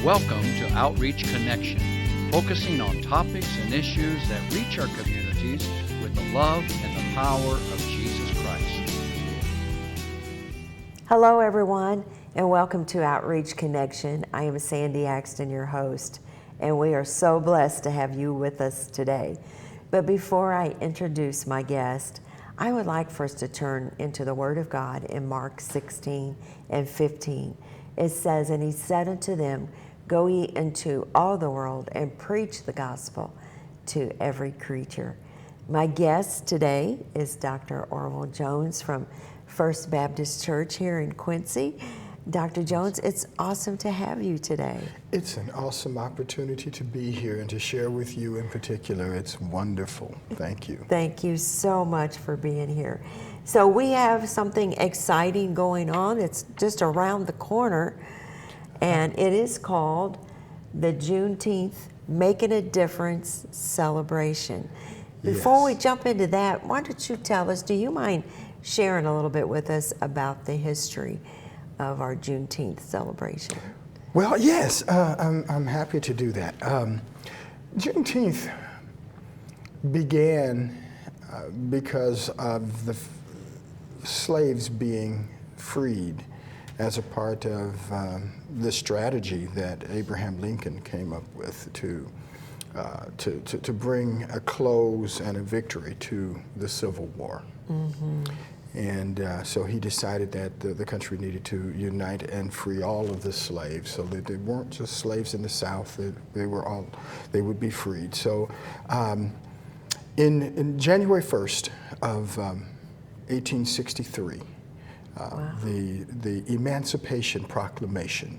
Welcome to Outreach Connection, focusing on topics and issues that reach our communities with the love and the power of Jesus Christ. Hello everyone, and welcome to Outreach Connection. I am Sandy Axton, your host, and we are so blessed to have you with us today. But before I introduce my guest, I would like for us to turn into the Word of God in Mark 16 and 15. It says, "And he said unto them, Go ye into all the world and preach the gospel to every creature." My guest today is Dr. Orville Jones from First Baptist Church here in Quincy. Dr. Jones, it's awesome to have you today. It's an awesome opportunity to be here and to share with you in particular. It's wonderful. Thank you. Thank you so much for being here. So we have something exciting going on. It's just around the corner, and it is called the Juneteenth Making a Difference celebration. Before we jump into that, why don't you tell us, do you mind sharing a little bit with us about the history of our Juneteenth celebration? Well, yes, I'm happy to do that. Juneteenth began because of the slaves being freed as a part of the strategy that Abraham Lincoln came up with to bring a close and a victory to the Civil War. Mm-hmm. And so he decided that the country needed to unite and free all of the slaves, so that they weren't just slaves in the South; they would be freed. So, in January 1st of 1863, wow. the Emancipation Proclamation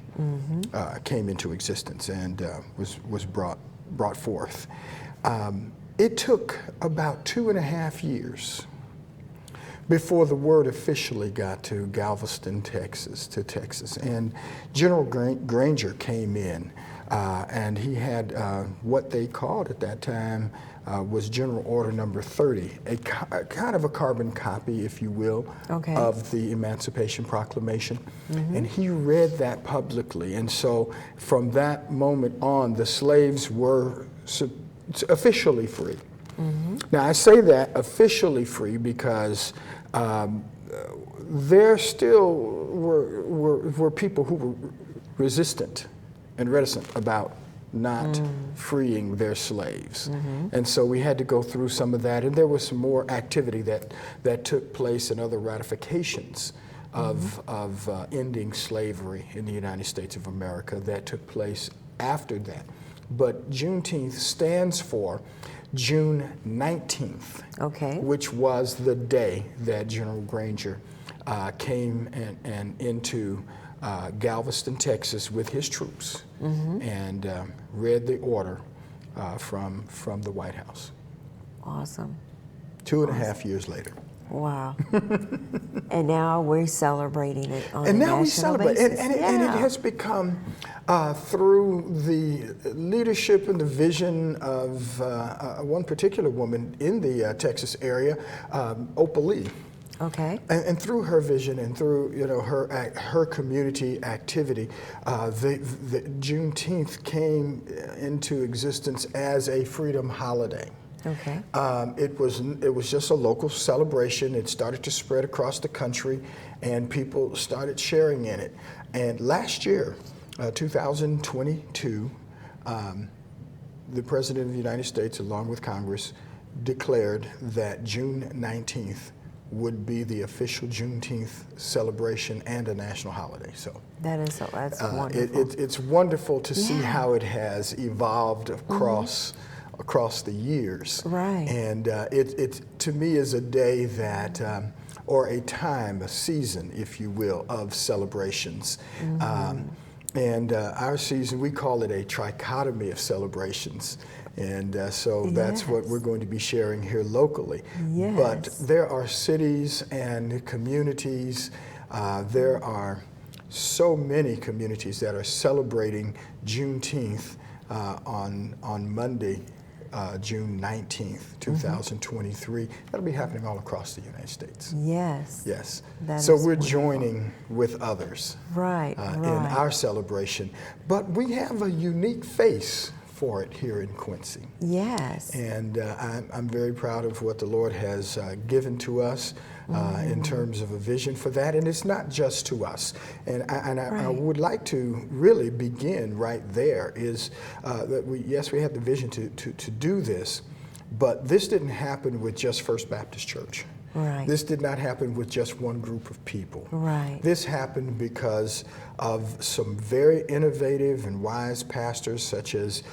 came into existence and was brought forth. It took about 2.5 years before the word officially got to Galveston, Texas, and General Granger came in, and he had what they called at that time was General Order Number 30, a kind of a carbon copy, if you will, of the Emancipation Proclamation. Mm-hmm. And he read that publicly. And so from that moment on, the slaves were officially free. Mm-hmm. Now, I say that officially free because there still were people who were resistant and reticent about not freeing their slaves. Mm-hmm. And so we had to go through some of that, and there was some more activity that took place and other ratifications of ending slavery in the United States of America that took place after that. But Juneteenth stands for June 19th, which was the day that General Granger came and into Galveston, Texas with his troops and read the order from the White House. Awesome. 2.5 years later. Wow. And now we're celebrating it on a national basis. And now we celebrate, and it has become, through the leadership and the vision of one particular woman in the Texas area, Opal Lee. Okay. And through her vision and through her community activity, the Juneteenth came into existence as a freedom holiday. Okay. It was just a local celebration. It started to spread across the country, and people started sharing in it. And last year, 2022, the President of the United States, along with Congress, declared that June 19th would be the official Juneteenth celebration and a national holiday. So that's wonderful. It's wonderful to see how it has evolved across the years. Right. And it to me is a day that, or a time, a season, if you will, of celebrations. And our season, we call it a trichotomy of celebrations. And so that's what we're going to be sharing here locally. Yes. But there are cities and communities, there are so many communities that are celebrating Juneteenth on Monday June 19th, 2023. That'll be happening all across the United States. Yes. Yes. That So is we're wonderful. joining with others Right, in right. our celebration. But we have a unique face for it here in Quincy. Yes. And I'm very proud of what the Lord has given to us in terms of a vision for that. And it's not just to us. And I would like to really begin right there is that we had the vision to do this, but this didn't happen with just First Baptist Church. Right. This did not happen with just one group of people. Right. This happened because of some very innovative and wise pastors such as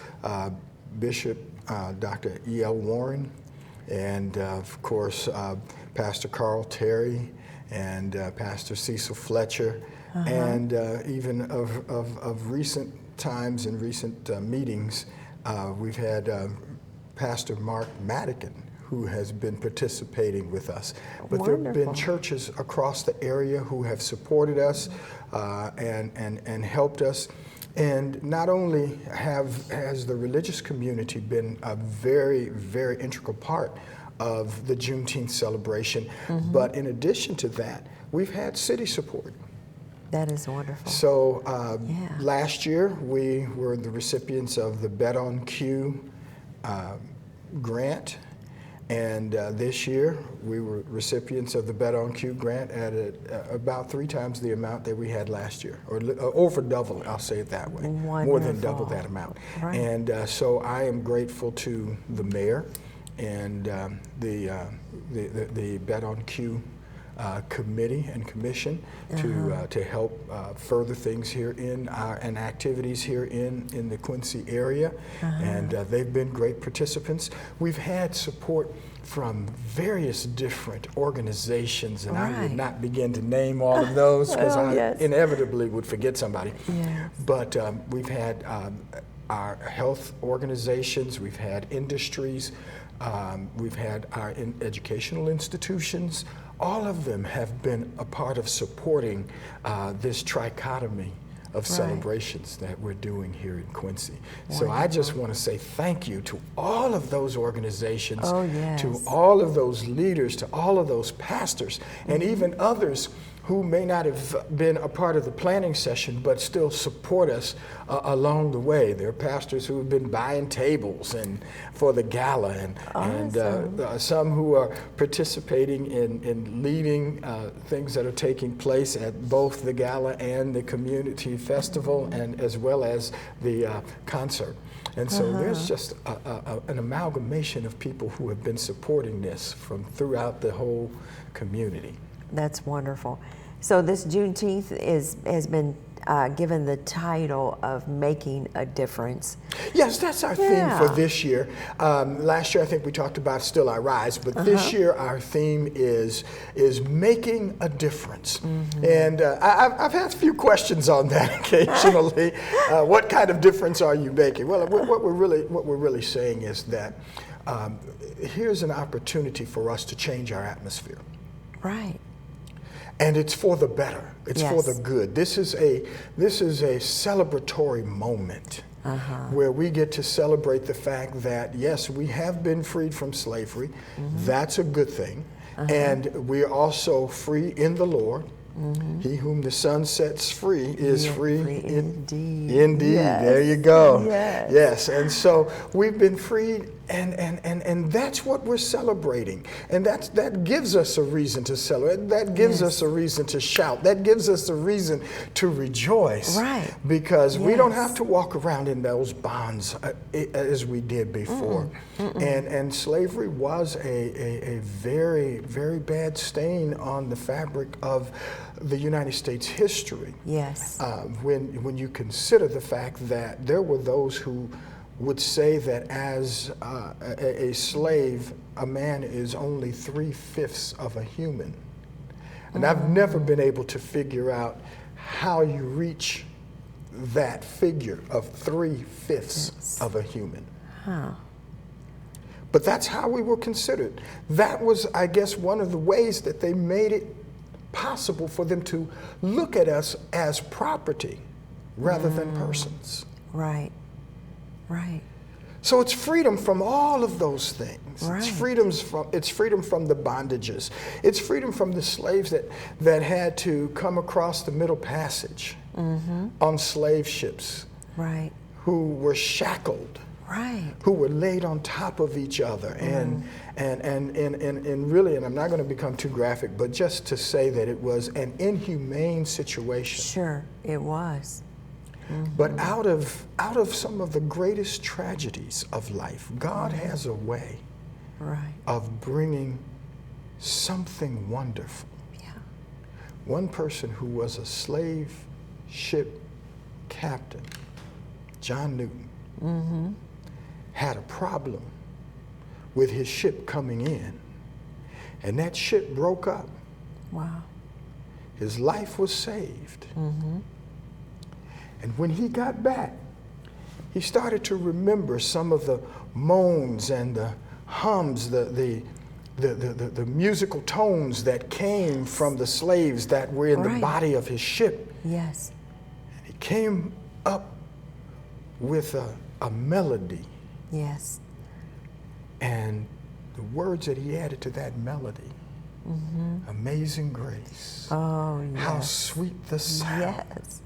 Bishop Dr. E.L. Warren and of course Pastor Carl Terry and Pastor Cecil Fletcher and even of recent times and recent meetings we've had Pastor Mark Madigan, who has been participating with us. But there have been churches across the area who have supported us and helped us. And not only has the religious community been a very, very integral part of the Juneteenth celebration, but in addition to that, we've had city support. That is wonderful. So last year, we were the recipients of the Bet on Q grant. And this year, we were recipients of the Bet on Q grant at about 3 times the amount that we had last year, or over double, I'll say it that way. Wonderful. More than double that amount. Right. And so I am grateful to the mayor and the Bet on Q committee and commission to help further things here and activities here in the Quincy area, and they've been great participants. We've had support from various different organizations, and I would not begin to name all of those because I inevitably would forget somebody. Yes. But we've had our health organizations, we've had industries, we've had our educational institutions. All of them have been a part of supporting this trichotomy of celebrations that we're doing here in Quincy. So I just want to say thank you to all of those organizations, to all of those leaders, to all of those pastors, and even others who may not have been a part of the planning session but still support us along the way. There are pastors who have been buying tables and for the gala, and some who are participating in leading things that are taking place at both the gala and the community festival, and as well as the concert. And so there's just an amalgamation of people who have been supporting this from throughout the whole community. That's wonderful. So this Juneteenth has been given the title of Making a Difference. Yes, that's our theme for this year. Last year I think we talked about Still I Rise, but this year our theme is Making a Difference. And I've had a few questions on that occasionally. What kind of difference are you making? Well, what we're really saying is that here's an opportunity for us to change our atmosphere. Right. And it's for the better. It's for the good. This is a celebratory moment where we get to celebrate the fact that, yes, we have been freed from slavery. That's a good thing. And we're also free in the Lord. He whom the Son sets free is free indeed. Indeed. Yes. There you go. Yes. Yes. And so we've been freed, and that's what we're celebrating. And that gives us a reason to celebrate. That gives us a reason to shout. That gives us a reason to rejoice. Right. Because we don't have to walk around in those bonds as we did before. And slavery was a very, very bad stain on the fabric of the United States history. Yes. When you consider the fact that there were those who would say that as a slave, a man is only 3/5 of a human. And I've never been able to figure out how you reach that figure of 3/5 of a human. But that's how we were considered. That was, I guess, one of the ways that they made it possible for them to look at us as property rather than persons. Right. Right. So it's freedom from all of those things. Right. It's freedom from the bondages. It's freedom from the slaves that had to come across the Middle Passage on slave ships, Right. who were shackled, Right. who were laid on top of each other, and really, and I'm not going to become too graphic, but just to say that it was an inhumane situation. Sure, it was. But out of some of the greatest tragedies of life, God has a way Right. of bringing something wonderful. Yeah. One person who was a slave ship captain, John Newton, had a problem with his ship coming in, and that ship broke up. Wow. His life was saved. And when he got back, he started to remember some of the moans and the hums, the musical tones that came from the slaves that were in the Right. body of his ship. Yes. He came up with a melody, Yes. and the words that he added to that melody, Amazing Grace, Oh, yes. how sweet the sound Yes.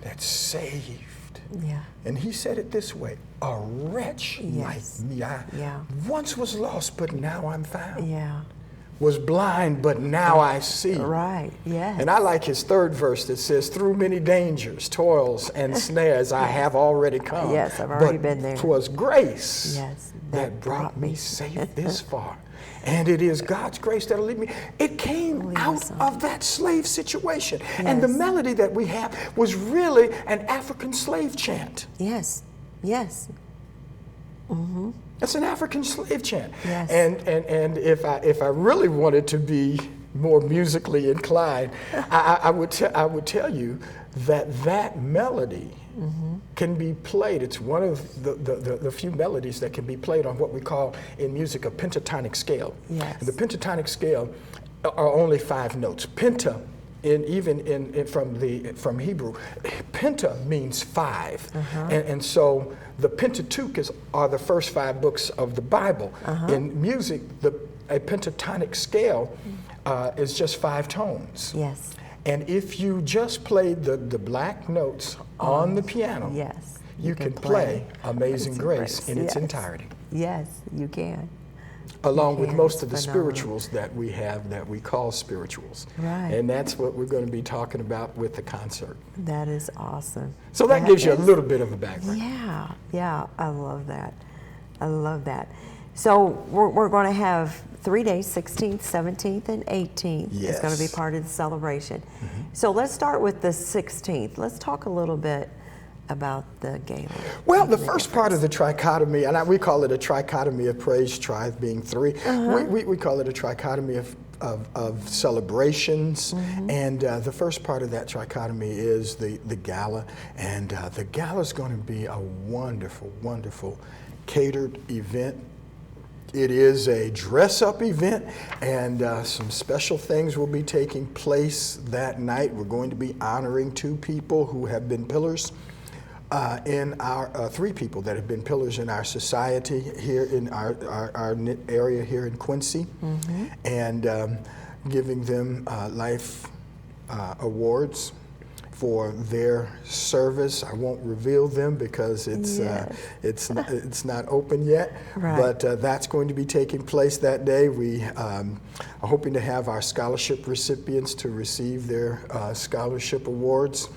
that saved. Yeah. And he said it this way: a wretch Yes. like me, I Yeah. once was lost, but now I'm found. Yeah. Was blind, but now I see. Right. Yes. And I like his third verse that says, through many dangers, toils, and snares I have already come. Yes, I've already but been there. 'Twas grace Yes, that brought me safe this far. And it is God's grace that'll lead me. It came Lead out us on. of that slave situation. And the Yes. melody that we have was really an African slave chant. Yes. Yes. It's an African slave chant. Yes. And if I really wanted to be more musically inclined, I would tell you that melody can be played. It's one of the few melodies that can be played on what we call in music a pentatonic scale. Yes. And the pentatonic scale are only 5 notes. Penta, from Hebrew, penta means 5, and so the Pentateuch are the first 5 books of the Bible. In music, a pentatonic scale is just 5 tones. Yes. And if you just played the black notes on the piano, Yes. you can play Amazing Grace in its Yes. entirety, Yes, you can. along with can. most of the It's phenomenal. spirituals that we have that we call spirituals. Right. And that's what we're going to be talking about with the concert. That is awesome. So that gives you a is- little bit of a background. Yeah, yeah, I love that. I love that. So we're going to have 3 days, 16th, 17th, and 18th. It's going to be Yes. part of the celebration. So let's start with the 16th. Let's talk a little bit about the gala. Well, the first part of the trichotomy, and we call it a trichotomy of praise, tri being 3. We call it a trichotomy of celebrations. And the first part of that trichotomy is the gala. And the gala is going to be a wonderful, wonderful catered event. It is a dress-up event, and some special things will be taking place that night. We're going to be honoring 2 people who have been pillars in our 3 people that have been pillars in our society here in our area here in Quincy, and giving them life awards for their service. I won't reveal them because it's not open yet. Right. But that's going to be taking place that day. We are hoping to have our scholarship recipients to receive their scholarship awards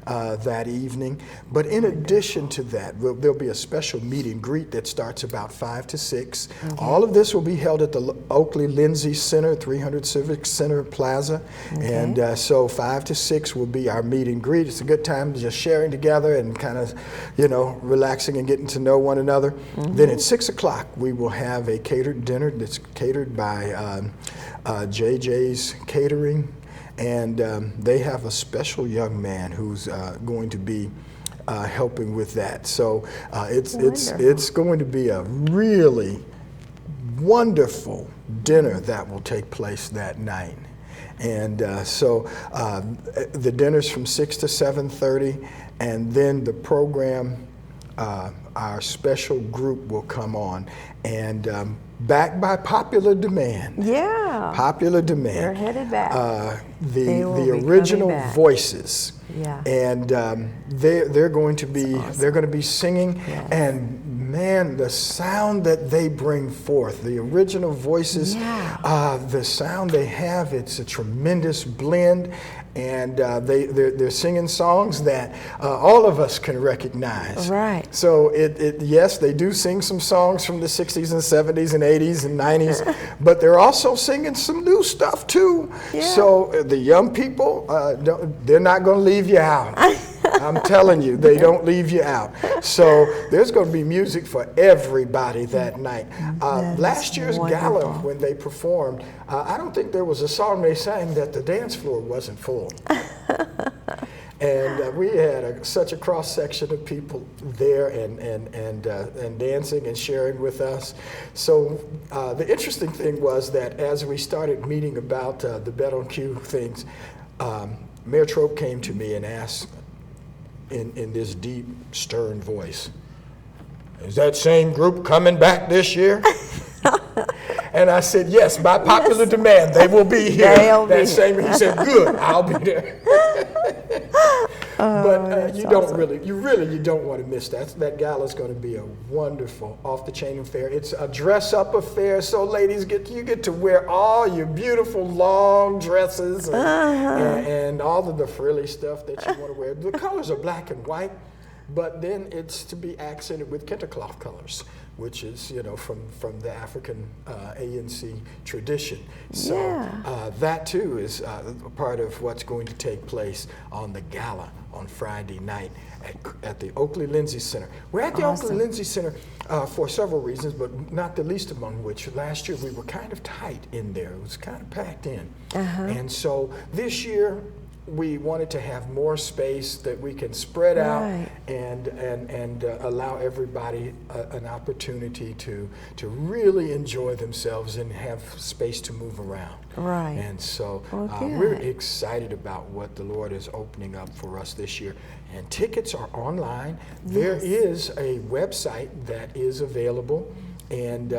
that evening. But in addition to that, there'll be a special meet and greet that starts about 5 to 6. All of this will be held at the Oakley Lindsay Center, 300 Civic Center Plaza. And so 5 to 6 will be our meet and greet. It's a good time just sharing together and kind of, relaxing and getting to know one another. Then at 6 o'clock, we will have a catered dinner that's catered by JJ's Catering. And they have a special young man who's going to be helping with that. So it's going to be a really wonderful dinner that will take place that night. And so the dinner's from 6 to 7:30, and then the program our special group will come on, and backed by popular demand. Yeah. Popular demand. They're headed back. The original voices. Yeah. And they're going to be awesome. they're going to be singing, Yes. and man, the sound that they bring forth, the original voices, the sound they have, it's a tremendous blend. And they're singing songs that all of us can recognize. Right. So yes, they do sing some songs from the 60s and 70s and 80s and 90s, but they're also singing some new stuff too. Yeah. So the young people, they're not going to leave you out. I'm telling you, they don't leave you out. So there's going to be music for everybody that night. Last year's gala, when they performed, I don't think there was a song they sang that the dance floor wasn't full. And we had such a cross section of people there and dancing and sharing with us. So the interesting thing was that as we started meeting about the Bet on Cue things, Mayor Trope came to me and asked in this deep, stern voice, "Is that same group coming back this year?" And I said, "Yes, by popular demand, they will be here." He said, "Good, I'll be there." But you don't you don't want to miss that. That gala is going to be a wonderful off-the-chain affair. It's a dress-up affair, so ladies, you get to wear all your beautiful long dresses and all of the frilly stuff that you want to wear. The colors are black and white, but then it's to be accented with kentercloth colors, which is, from the African ANC tradition. So that too is a part of what's going to take place on the gala on Friday night at the Oakley Lindsay Center. We're at the Oakley Lindsay Center for several reasons, but not the least among which, last year we were kind of tight in there. It was kind of packed in. And so this year, we wanted to have more space that we can spread out and allow everybody an opportunity to really enjoy themselves and have space to move around. Right. And so we're excited about what the Lord is opening up for us this year. And tickets are online. There is a website that is available, and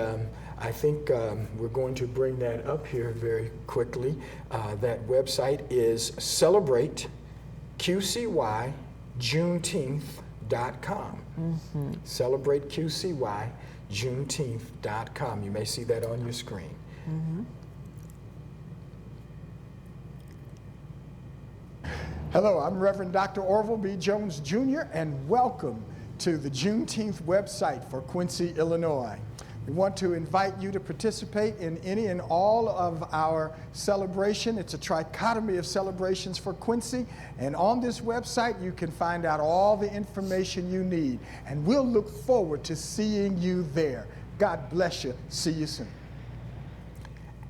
I think we're going to bring that up here very quickly. That website is celebrateqcyjuneteenth.com. Celebrateqcyjuneteenth.com. You may see that on your screen. Hello, I'm Reverend Dr. Orville B. Jones Jr., and welcome to the Juneteenth website for Quincy, Illinois. We want to invite you to participate in any and all of our celebration. It's a trichotomy of celebrations for Quincy, and on this website you can find out all the information you need, and we'll look forward to seeing you there. God bless you. See you soon.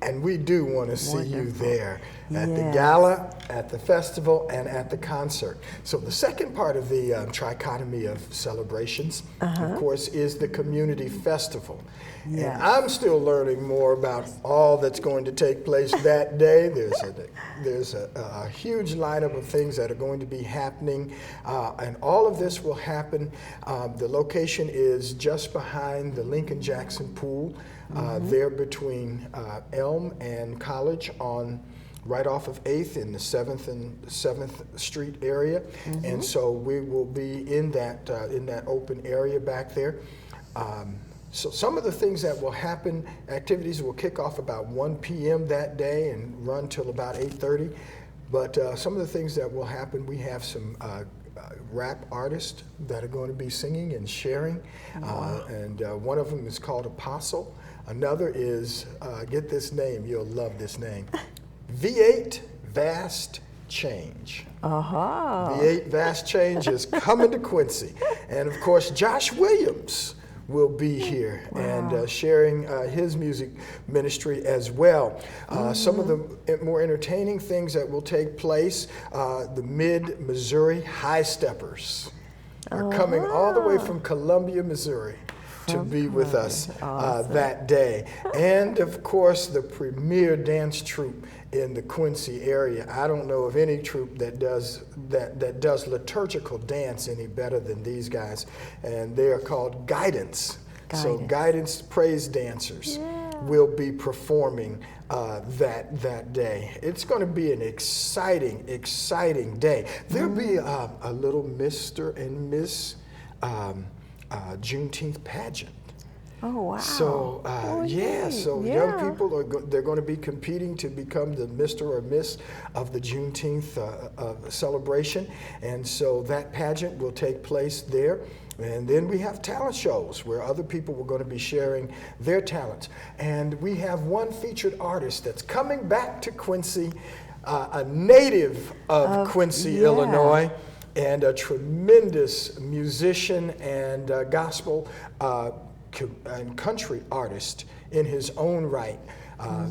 And we do want to see you there at the gala, at the festival, and at the concert. So the second part of the trichotomy of celebrations, of course, is the community festival. And I'm still learning more about all that's going to take place that day. There's a huge lineup of things that are going to be happening, and all of this will happen. The location is just behind the Lincoln Jackson Pool. There between Elm and College right off of 8th in the 7th Street area. And so we will be in that open area back there. So some of the things that will happen, activities will kick off about 1 p.m. that day and run till about 8:30. But some of the things that will happen, we have some rap artists that are going to be singing and sharing. And one of them is called Apostle. Another is, get this name, you'll love this name, V8 Vast Change. V8 Vast Change is coming to Quincy. And of course, Josh Williams will be here and sharing his music ministry as well. Some of the more entertaining things that will take place, the Mid-Missouri High Steppers are coming all the way from Columbia, Missouri. to be with us Awesome. that day. And of course, the premier dance troupe in the Quincy area. I don't know of any troupe that does liturgical dance any better than these guys, and they are called Guidance. So Guidance praise dancers will be performing that day. It's going to be an exciting day. There'll be a little Mr. and Miss Juneteenth pageant. Oh, wow. So, young people they're going to be competing to become the Mr. or Miss of the Juneteenth celebration. And so that pageant will take place there. And then we have talent shows where other people are going to be sharing their talents. And we have one featured artist that's coming back to Quincy, a native of Quincy, Illinois, and a tremendous musician and gospel and country artist in his own right,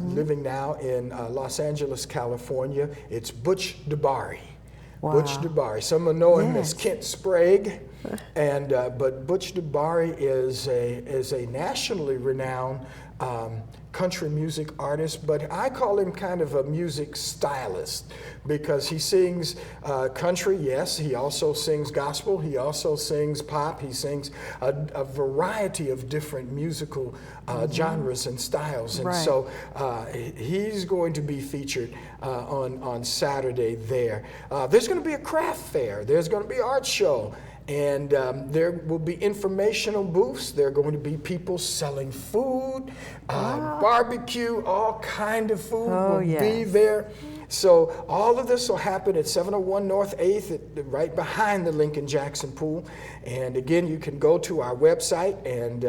living now in Los Angeles, California. It's Butch DeBari. Wow. Butch DeBari. Some know him as Kent Sprague, and but Butch DeBari is a nationally renowned country music artist, but I call him kind of a music stylist because he sings country, yes, he also sings gospel, he also sings pop, he sings a variety of different musical genres and styles. And so he's going to be featured on Saturday there. There's going to be a craft fair, there's going to be an art show. And there will be informational booths. There are going to be people selling food, barbecue, all kind of food will be there. So all of this will happen at 701 North 8th, right behind the Lincoln Jackson Pool. And again, you can go to our website and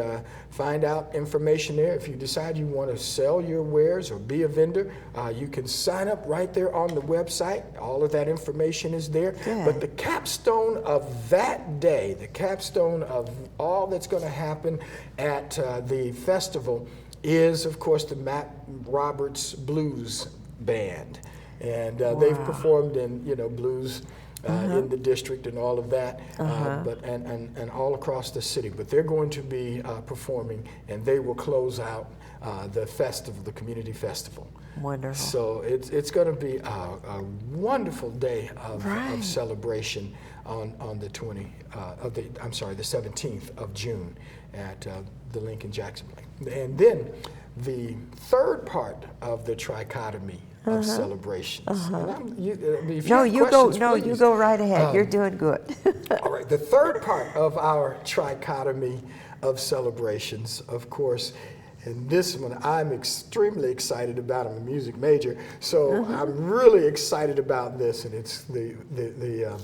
find out information there. If you decide you want to sell your wares or be a vendor, you can sign up right there on the website. All of that information is there. Good. But the capstone of that day, the capstone of all that's going to happen at the festival is, of course, the Matt Roberts Blues Band. And they've performed in, blues in the district and all of that, but and all across the city. But they're going to be performing, and they will close out the festival, the community festival. Wonderful. So it's going to be a wonderful day of celebration on the 17th of June at the Lincoln Jackson Plant. And then the third part of the trichotomy of celebrations. You go right ahead. You're doing good. All right. The third part of our trichotomy of celebrations, of course, and this one I'm extremely excited about. I'm a music major, so I'm really excited about this, and it's the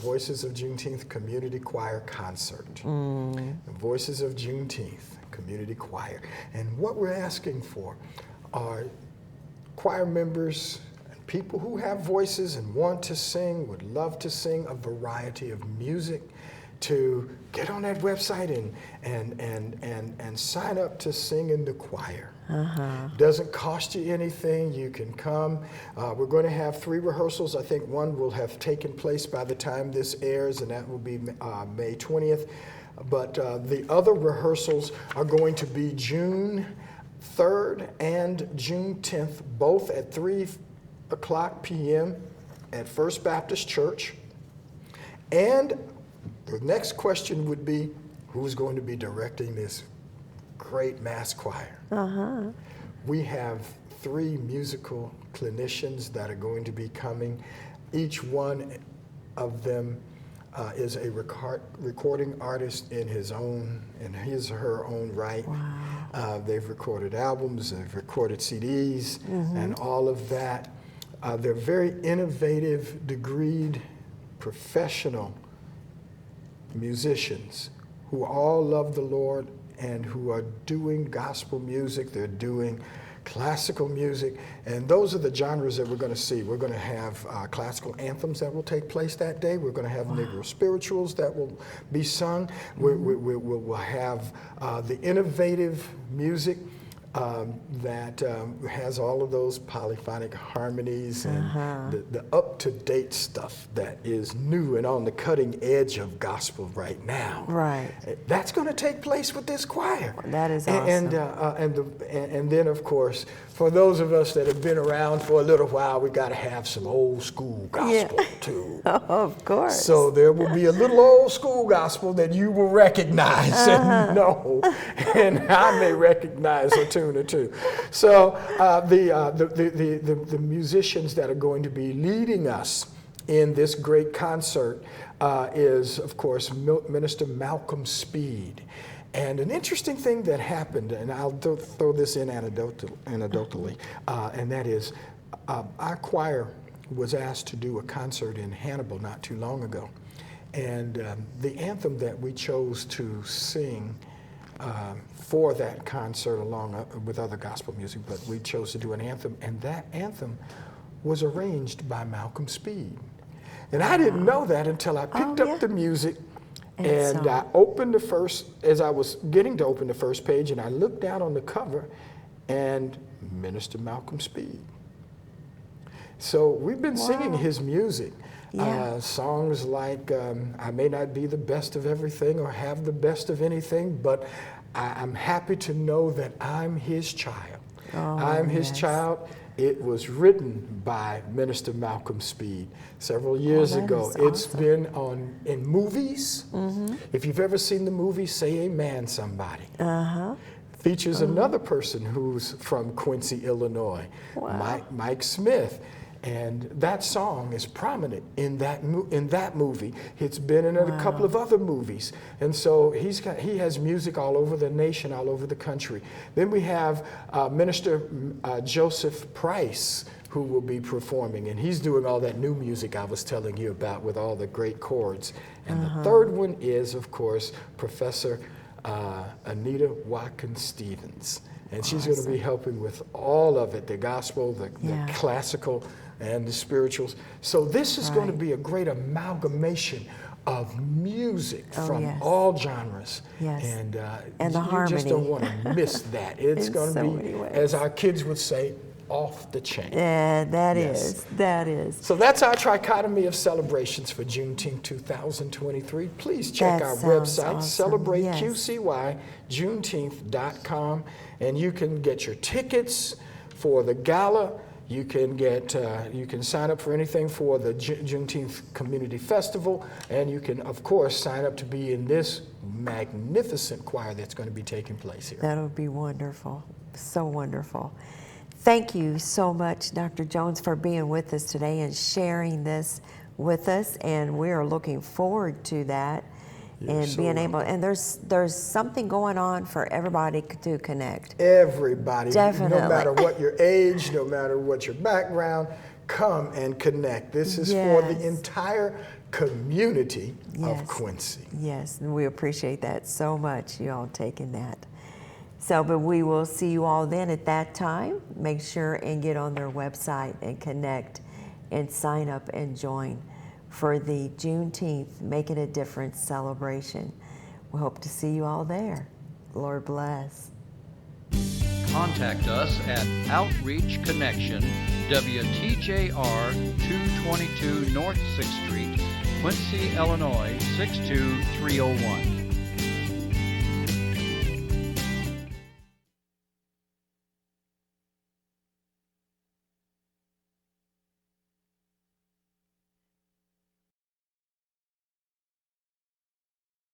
Voices of Juneteenth Community Choir Concert. The Voices of Juneteenth Community Choir. And what we're asking for are choir members, people who have voices and want to sing, would love to sing a variety of music, to get on that website and sign up to sing in the choir. Doesn't cost you anything. You can come. We're going to have 3 rehearsals. I think one will have taken place by the time this airs, and that will be May 20th. But the other rehearsals are going to be June 3rd and June 10th, both at 3:00 p.m. at First Baptist Church. And the next question would be, who's going to be directing this great mass choir? We have 3 musical clinicians that are going to be coming. Each one of them is a recording artist in his or her own right. They've recorded albums, they've recorded CDs, and all of that. They're very innovative, degreed, professional musicians who all love the Lord and who are doing gospel music. They're doing classical music, and those are the genres that we're going to see. We're going to have classical anthems that will take place that day. We're going to have Negro spirituals that will be sung. We'll have the innovative music that has all of those polyphonic harmonies and the up-to-date stuff that is new and on the cutting edge of gospel right now. Right. That's going to take place with this choir. That is awesome. And then, of course, for those of us that have been around for a little while, we got to have some old school gospel too. Of course. So there will be a little old school gospel that you will recognize and know, and I may recognize a tune or two. So the musicians that are going to be leading us in this great concert is, of course, Minister Malcolm Speed. And an interesting thing that happened, and I'll throw this in anecdotally, and that is our choir was asked to do a concert in Hannibal not too long ago. And the anthem that we chose to sing for that concert, along with other gospel music, but we chose to do an anthem, and that anthem was arranged by Malcolm Speed. And I didn't know that until I picked up the music. And I opened as I was getting to open the first page, and I looked down on the cover, and Minister Malcolm Speed. So we've been singing his music. Songs like I may not be the best of everything or have the best of anything, but I'm happy to know that I'm his child. I'm his child. It was written by Minister Malcolm Speed several years ago. It's been in movies. If you've ever seen the movie Say Amen Somebody, features another person who's from Quincy, Illinois, Mike Smith. And that song is prominent in that movie. It's been in a couple of other movies. And so he has music all over the nation, all over the country. Then we have Minister Joseph Price, who will be performing. And he's doing all that new music I was telling you about with all the great chords. And the third one is, of course, Professor Anita Watkins-Stevens. And she's going to be helping with all of it, the gospel, the classical, and the spirituals. So this is going to be a great amalgamation of music from all genres. And the you harmony. just don't want to miss that. It's going to be, as our kids would say, off the chain. Yeah, that is. So that's our trichotomy of celebrations for Juneteenth 2023. Please check our website, celebrateqcyjuneteenth.com, and you can get your tickets for the gala. You can sign up for anything for the Juneteenth Community Festival, and you can, of course, sign up to be in this magnificent choir that's going to be taking place here. That'll be wonderful. So wonderful. Thank you so much, Dr. Jones, for being with us today and sharing this with us, and we are looking forward to that. And being able, and there's something going on for everybody to connect. Everybody, definitely. No matter what your age, no matter what your background, come and connect. This is for the entire community of Quincy. Yes, and we appreciate that so much, you all taking that. So, but we will see you all then at that time. Make sure and get on their website and connect and sign up and join for the Juneteenth Making a Difference celebration. We hope to see you all there. Lord bless. Contact us at Outreach Connection, WTJR 222 North 6th Street, Quincy, Illinois 62301.